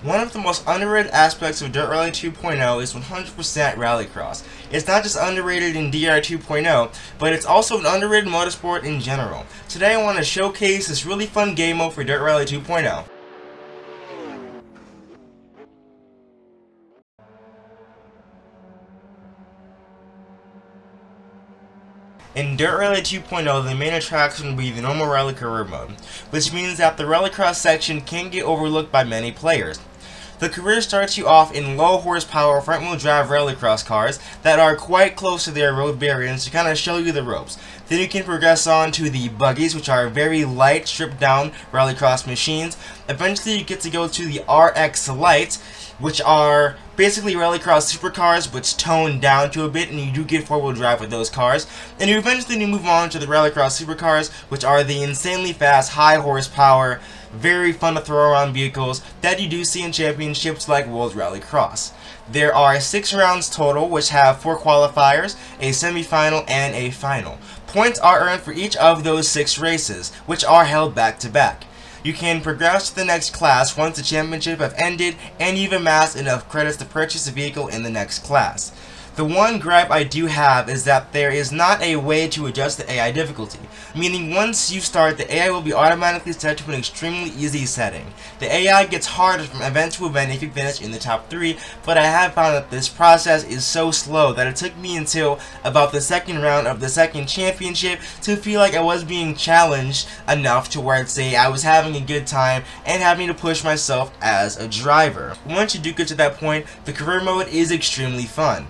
One of the most underrated aspects of Dirt Rally 2.0 is 100% Rallycross. It's not just underrated in DR 2.0, but it's also an underrated motorsport in general. Today I want to showcase this really fun game mode for Dirt Rally 2.0. In Dirt Rally 2.0, the main attraction will be the normal rally career mode, which means that the Rallycross section can get overlooked by many players. The career starts you off in low horsepower front wheel drive rallycross cars that are quite close to their road variants to kind of show you the ropes. Then you can progress on to the buggies, which are very light, stripped down rallycross machines. Eventually you get to go to the RX Lights, which are basically rallycross supercars, which tone down to a bit, and you do get four-wheel drive with those cars. And you eventually move on to the rallycross supercars, which are the insanely fast, high horsepower, very fun to throw around vehicles that you do see in championships like World Rallycross. There are 6 rounds total, which have 4 qualifiers, a semi-final, and a final. Points are earned for each of those 6 races, which are held back-to-back. You can progress to the next class once the championship have ended, and you've amassed enough credits to purchase a vehicle in the next class. The one gripe I do have is that there is not a way to adjust the AI difficulty, meaning once you start, the AI will be automatically set to an extremely easy setting. The AI gets harder from event to event if you finish in the top 3, but I have found that this process is so slow that it took me until about the second round of the second championship to feel like I was being challenged enough to where I'd say I was having a good time and having to push myself as a driver. Once you do get to that point, the career mode is extremely fun.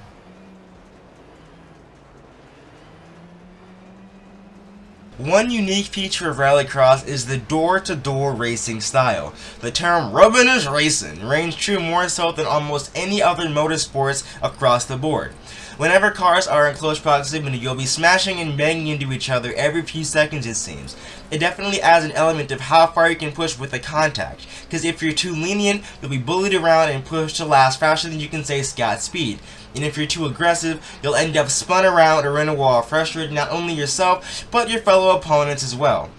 One unique feature of Rallycross is the door-to-door racing style. The term "rubbin' is racing" reigns true more so than almost any other motorsports across the board. Whenever cars are in close proximity, you'll be smashing and banging into each other every few seconds, it seems. It definitely adds an element of how far you can push with the contact, because if you're too lenient, you'll be bullied around and pushed to last faster than you can say Scott speed. And if you're too aggressive, you'll end up spun around or in a wall, frustrating not only yourself, but your fellow opponents as well.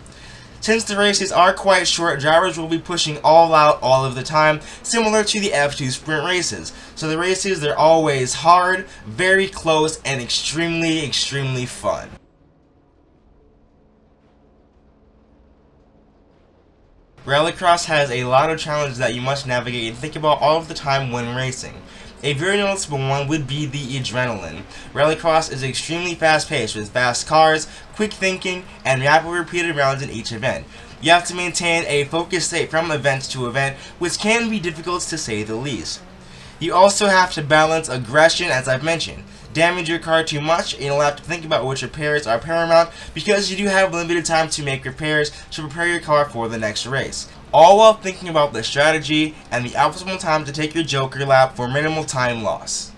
Since the races are quite short, drivers will be pushing all out all of the time, similar to the F2 sprint races. So the races, they're always hard, very close, and extremely fun. Rallycross has a lot of challenges that you must navigate and think about all of the time when racing. A very noticeable one would be the adrenaline. Rallycross is extremely fast-paced with fast cars, quick thinking, and rapid repeated rounds in each event. You have to maintain a focused state from event to event, which can be difficult to say the least. You also have to balance aggression, as I've mentioned. Damage your car too much, and you'll have to think about which repairs are paramount, because you do have limited time to make repairs to prepare your car for the next race. All while thinking about the strategy and the optimal time to take your Joker lap for minimal time loss.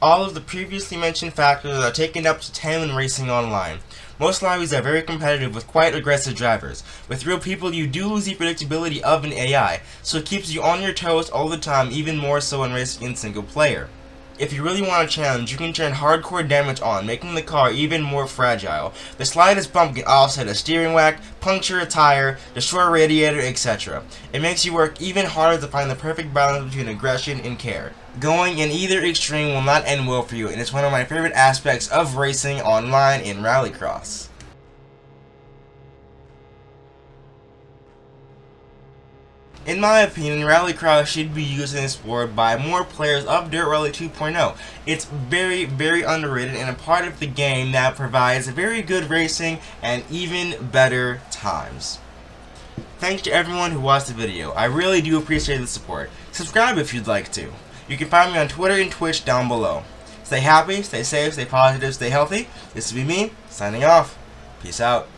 All of the previously mentioned factors are taken up to 10 when racing online. Most lobbies are very competitive with quite aggressive drivers. With real people, you do lose the predictability of an AI, so it keeps you on your toes all the time, even more so when racing in single player. If you really want a challenge, you can turn hardcore damage on, making the car even more fragile. The slightest bump can offset a steering whack, puncture a tire, destroy a radiator, etc. It makes you work even harder to find the perfect balance between aggression and care. Going in either extreme will not end well for you, and it's one of my favorite aspects of racing online in Rallycross. In my opinion, Rallycross should be used and explored by more players of Dirt Rally 2.0. It's very underrated and a part of the game that provides very good racing and even better times. Thanks to everyone who watched the video. I really do appreciate the support. Subscribe if you'd like to. You can find me on Twitter and Twitch down below. Stay happy, stay safe, stay positive, stay healthy. This will be me, signing off. Peace out.